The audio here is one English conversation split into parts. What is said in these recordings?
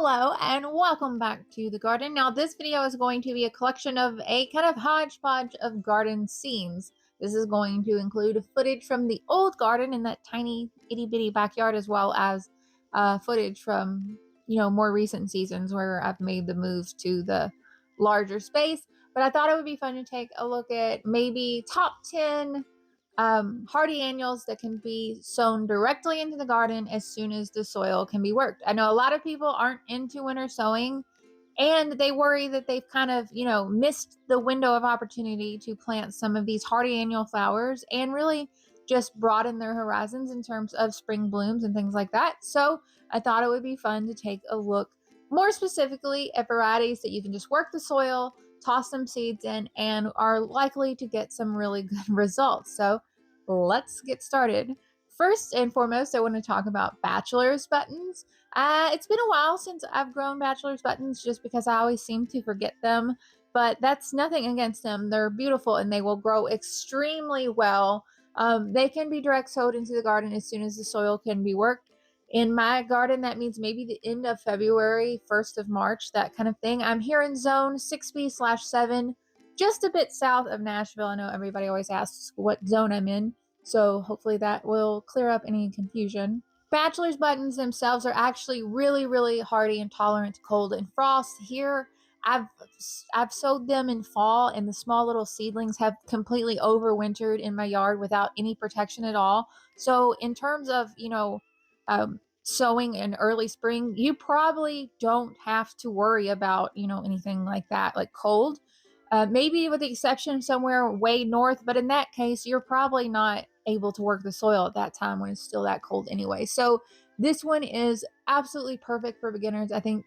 Hello and welcome back to the garden. Now this video is going to be a collection of a kind of hodgepodge of garden scenes. This is going to include footage from the old garden in that tiny itty bitty backyard, as well as footage from more recent seasons where I've made the move to the larger space. But I thought it would be fun to take a look at maybe top 10 hardy annuals that can be sown directly into the garden as soon as the soil can be worked. I know a lot of people aren't into winter sowing and they worry that they've kind of, missed the window of opportunity to plant some of these hardy annual flowers and really just broaden their horizons in terms of spring blooms and things like that. So I thought it would be fun to take a look more specifically at varieties that you can just work the soil, toss some seeds in, and are likely to get some really good results. So let's get started. First and foremost, I want to talk about Bachelor's buttons. It's been a while since I've grown Bachelor's buttons just because I always seem to forget them, but that's nothing against them. They're beautiful and they will grow extremely well. They can be direct sowed into the garden as soon as the soil can be worked. In my garden, that means maybe the end of February, 1st of March, that kind of thing. I'm here in zone 6B/7, just a bit south of Nashville. I know everybody always asks what zone I'm in, so hopefully that will clear up any confusion. Bachelor's buttons themselves are actually really, really hardy and tolerant to cold and frost. Here, I've sowed them in fall, and the small little seedlings have completely overwintered in my yard without any protection at all. So in terms of, sowing in early spring, you probably don't have to worry about, anything like that, like cold. Maybe with the exception of somewhere way north, but in that case, you're probably not able to work the soil at that time when it's still that cold anyway. So this one is absolutely perfect for beginners. I think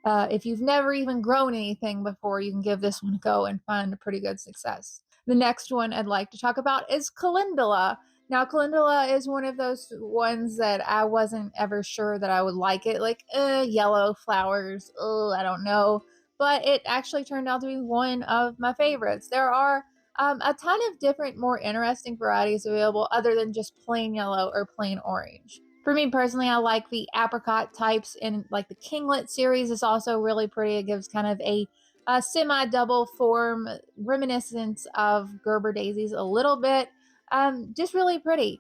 if you've never even grown anything before, you can give this one a go and find a pretty good success. The next one I'd like to talk about is Calendula. Now, Calendula is one of those ones that I wasn't ever sure that I would like it. Like, yellow flowers, I don't know. But it actually turned out to be one of my favorites. There are a ton of different, more interesting varieties available other than just plain yellow or plain orange. For me personally, I like the apricot types in like the Kinglet series is also really pretty. It gives kind of a semi-double form reminiscence of Gerber daisies a little bit. Just really pretty.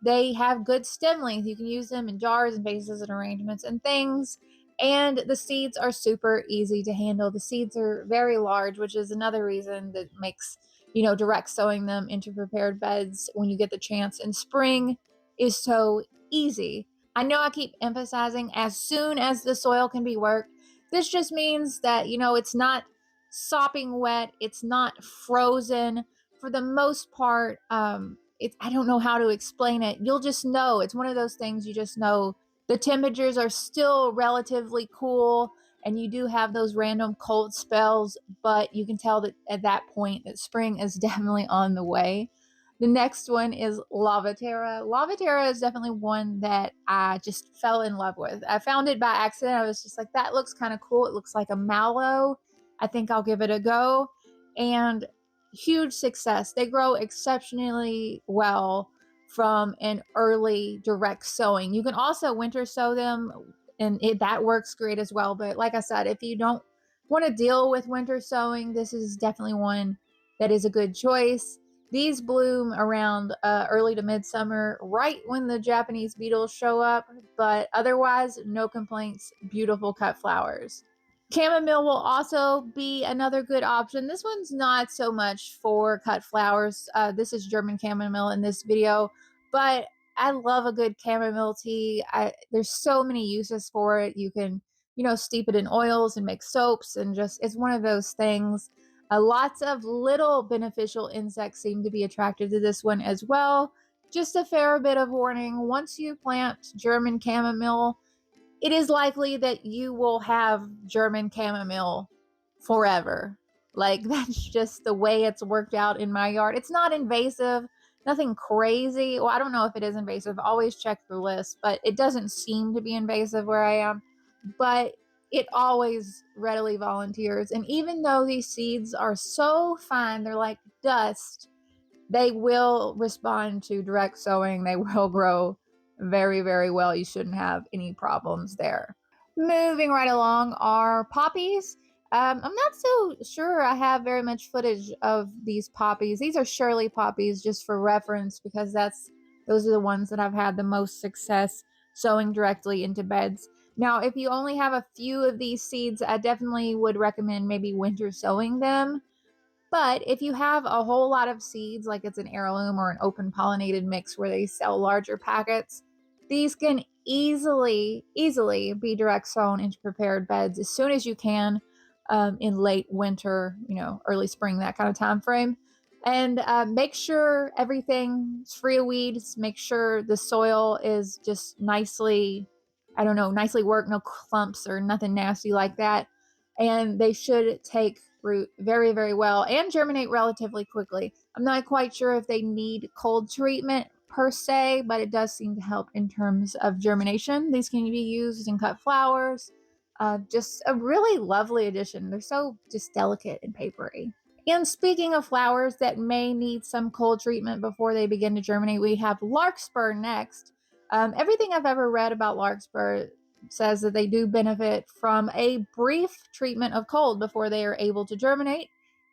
They have good stem length. You can use them in jars and vases and arrangements and things. And the seeds are super easy to handle. The seeds are very large, which is another reason that makes, direct sowing them into prepared beds when you get the chance in spring is so easy. I know I keep emphasizing as soon as the soil can be worked. This just means that, it's not sopping wet, it's not frozen. For the most part, I don't know how to explain it. You'll just know. It's one of those things you just know. The temperatures are still relatively cool, and you do have those random cold spells, but you can tell that at that point that spring is definitely on the way. The next one is Lavatera. Lavatera is definitely one that I just fell in love with. I found it by accident. I was just like, that looks kind of cool. It looks like a mallow. I think I'll give it a go. And huge success. They grow exceptionally well from an early direct sowing. You can also winter sow them, and that works great as well. But like I said, if you don't want to deal with winter sowing, this is definitely one that is a good choice. These bloom around early to midsummer, right when the Japanese beetles show up, but otherwise, no complaints. Beautiful cut flowers. Chamomile will also be another good option. This one's not so much for cut flowers. This is German chamomile in this video, but I love a good chamomile tea. There's so many uses for it. You can, steep it in oils and make soaps, and just it's one of those things. Lots of little beneficial insects seem to be attracted to this one as well. Just a fair bit of warning. Once you plant German chamomile, it is likely that you will have German chamomile forever. Like, that's just the way it's worked out in my yard. It's not invasive, nothing crazy. Well, I don't know if it is invasive. Always check the list, but it doesn't seem to be invasive where I am. But it always readily volunteers. And even though these seeds are so fine, they're like dust, they will respond to direct sowing. They will grow very, very well. You shouldn't have any problems there. Moving right along are poppies. I'm not so sure I have very much footage of these poppies. These are Shirley poppies, just for reference, because those are the ones that I've had the most success sowing directly into beds. Now, if you only have a few of these seeds, I definitely would recommend maybe winter sowing them. But if you have a whole lot of seeds, like it's an heirloom or an open pollinated mix where they sell larger packets, these can easily be direct sown into prepared beds as soon as you can, in late winter, early spring, that kind of time frame. And make sure everything's free of weeds. Make sure the soil is just nicely, I don't know, nicely worked, no clumps or nothing nasty like that. And they should take root very, very well and germinate relatively quickly. I'm not quite sure if they need cold treatment per se, but it does seem to help in terms of germination. These can be used in cut flowers. Just a really lovely addition. They're so just delicate and papery. And speaking of flowers that may need some cold treatment before they begin to germinate, we have Larkspur next. Everything I've ever read about Larkspur says that they do benefit from a brief treatment of cold before they are able to germinate.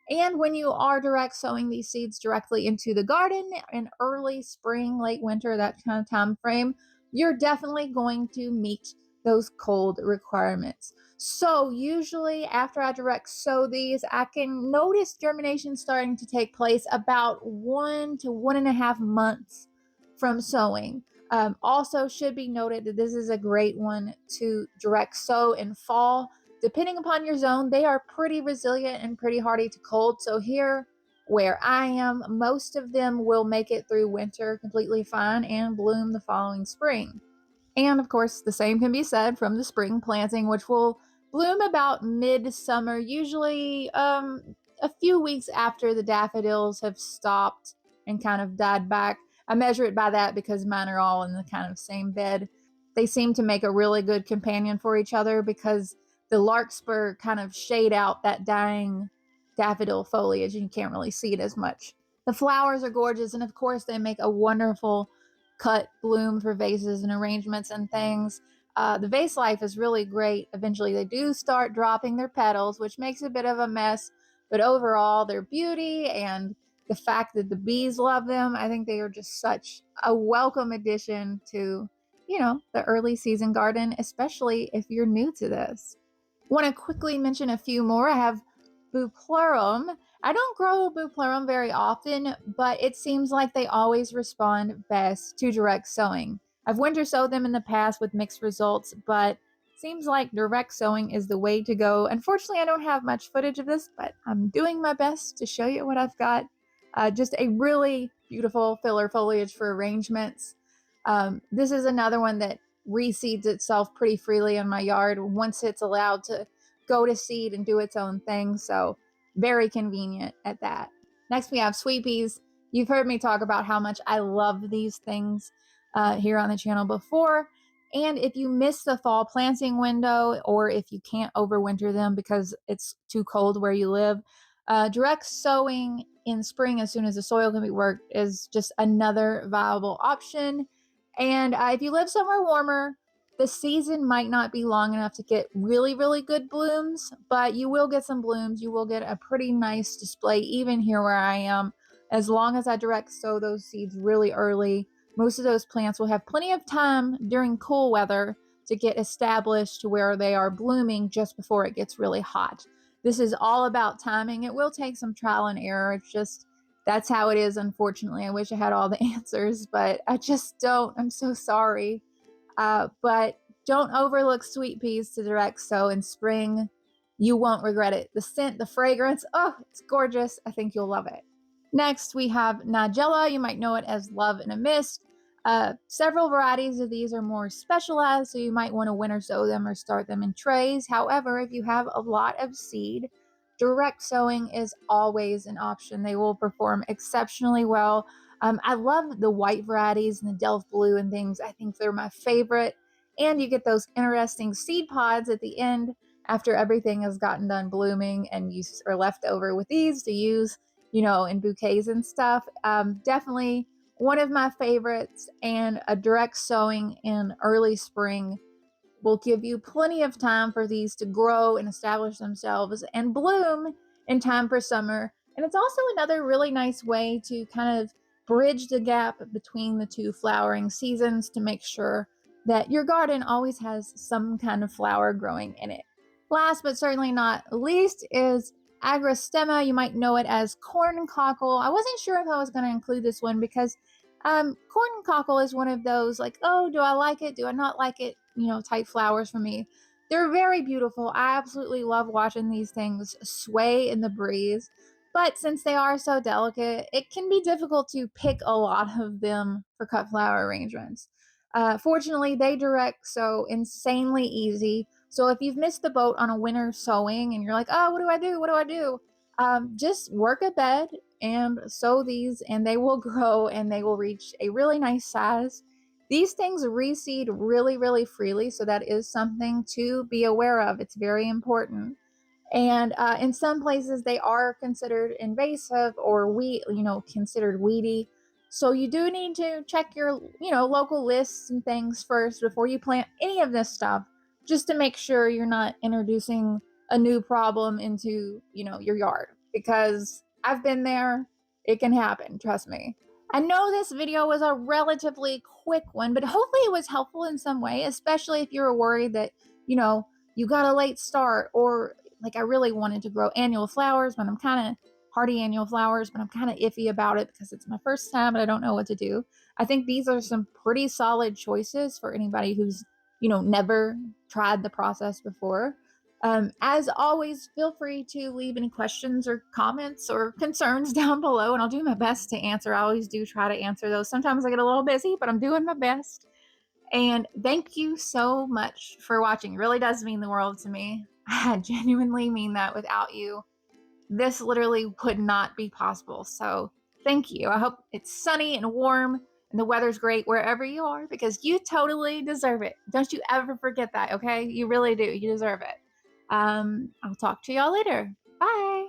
And when you are direct sowing these seeds directly into the garden in early spring, late winter, that kind of time frame, you're definitely going to meet those cold requirements. So usually after I direct sow these, I can notice germination starting to take place about 1 to 1.5 months from sowing. Also should be noted that this is a great one to direct sow in fall. Depending upon your zone, they are pretty resilient and pretty hardy to cold. So here where I am, most of them will make it through winter completely fine and bloom the following spring. And of course, the same can be said from the spring planting, which will bloom about midsummer, usually a few weeks after the daffodils have stopped and kind of died back. I measure it by that because mine are all in the kind of same bed. They seem to make a really good companion for each other because the larkspur kind of shade out that dying daffodil foliage and you can't really see it as much. The flowers are gorgeous, and of course, they make a wonderful cut bloom for vases and arrangements and things. The vase life is really great. Eventually, they do start dropping their petals, which makes a bit of a mess. But overall, their beauty and the fact that the bees love them, I think they are just such a welcome addition to, the early season garden, especially if you're new to this. Want to quickly mention a few more. I have Bupleurum. I don't grow Bupleurum very often, but it seems like they always respond best to direct sowing. I've winter sowed them in the past with mixed results, but seems like direct sowing is the way to go. Unfortunately, I don't have much footage of this, but I'm doing my best to show you what I've got. Just a really beautiful filler foliage for arrangements. This is another one that reseeds itself pretty freely in my yard once it's allowed to go to seed and do its own thing. So very convenient at that. Next, we have sweet peas. You've heard me talk about how much I love these things here on the channel before. And if you miss the fall planting window, or if you can't overwinter them because it's too cold where you live, direct sowing in spring as soon as the soil can be worked is just another viable option. And if you live somewhere warmer, the season might not be long enough to get really, really good blooms, but you will get some blooms. You will get a pretty nice display even here where I am. As long as I direct sow those seeds really early, most of those plants will have plenty of time during cool weather to get established to where they are blooming just before it gets really hot. This is all about timing. It will take some trial and error. It's just that's how it is, unfortunately. I wish I had all the answers, but I just don't. I'm so sorry. But don't overlook sweet peas to direct sow in spring. You won't regret it. The scent, the fragrance, oh, it's gorgeous. I think you'll love it. Next, we have Nigella. You might know it as Love in a Mist. Several varieties of these are more specialized, so you might want to winter sow them or start them in trays. However, if you have a lot of seed, direct sowing is always an option. They will perform exceptionally well. I love the white varieties and the Delft blue and things. I think they're my favorite. And you get those interesting seed pods at the end after everything has gotten done blooming, and you are left over with these to use, in bouquets and stuff. Definitely one of my favorites, and a direct sowing in early spring will give you plenty of time for these to grow and establish themselves and bloom in time for summer. And it's also another really nice way to kind of bridge the gap between the two flowering seasons to make sure that your garden always has some kind of flower growing in it. Last but certainly not least is Agrostemma. You might know it as corn cockle. I wasn't sure if I was going to include this one because corn cockle is one of those like, oh, do I like it? Do I not like it? Type flowers for me. They're very beautiful. I absolutely love watching these things sway in the breeze. But since they are so delicate, it can be difficult to pick a lot of them for cut flower arrangements. Fortunately, they direct so insanely easy. So if you've missed the boat on a winter sowing and you're like, oh, what do I do? What do I do? Just work a bed and sow these, and they will grow and they will reach a really nice size. These things reseed really, really freely, so that is something to be aware of. It's very important. And in some places, they are considered invasive or considered weedy. So you do need to check your, local lists and things first before you plant any of this stuff, just to make sure you're not introducing a new problem into, your yard. Because I've been there, it can happen, trust me. I know this video was a relatively quick one, but hopefully it was helpful in some way, especially if you were worried that, you got a late start, or like I really wanted to grow annual flowers, but I'm kind of hardy annual flowers, but I'm kind of iffy about it because it's my first time and I don't know what to do. I think these are some pretty solid choices for anybody who's, never tried the process before. As always, feel free to leave any questions or comments or concerns down below, and I'll do my best to answer. I always do try to answer those. Sometimes I get a little busy, but I'm doing my best. And thank you so much for watching. It really does mean the world to me. I genuinely mean that. Without you, this literally would not be possible. So thank you. I hope it's sunny and warm and the weather's great wherever you are, because you totally deserve it. Don't you ever forget that, okay? You really do. You deserve it. I'll talk to y'all later. Bye.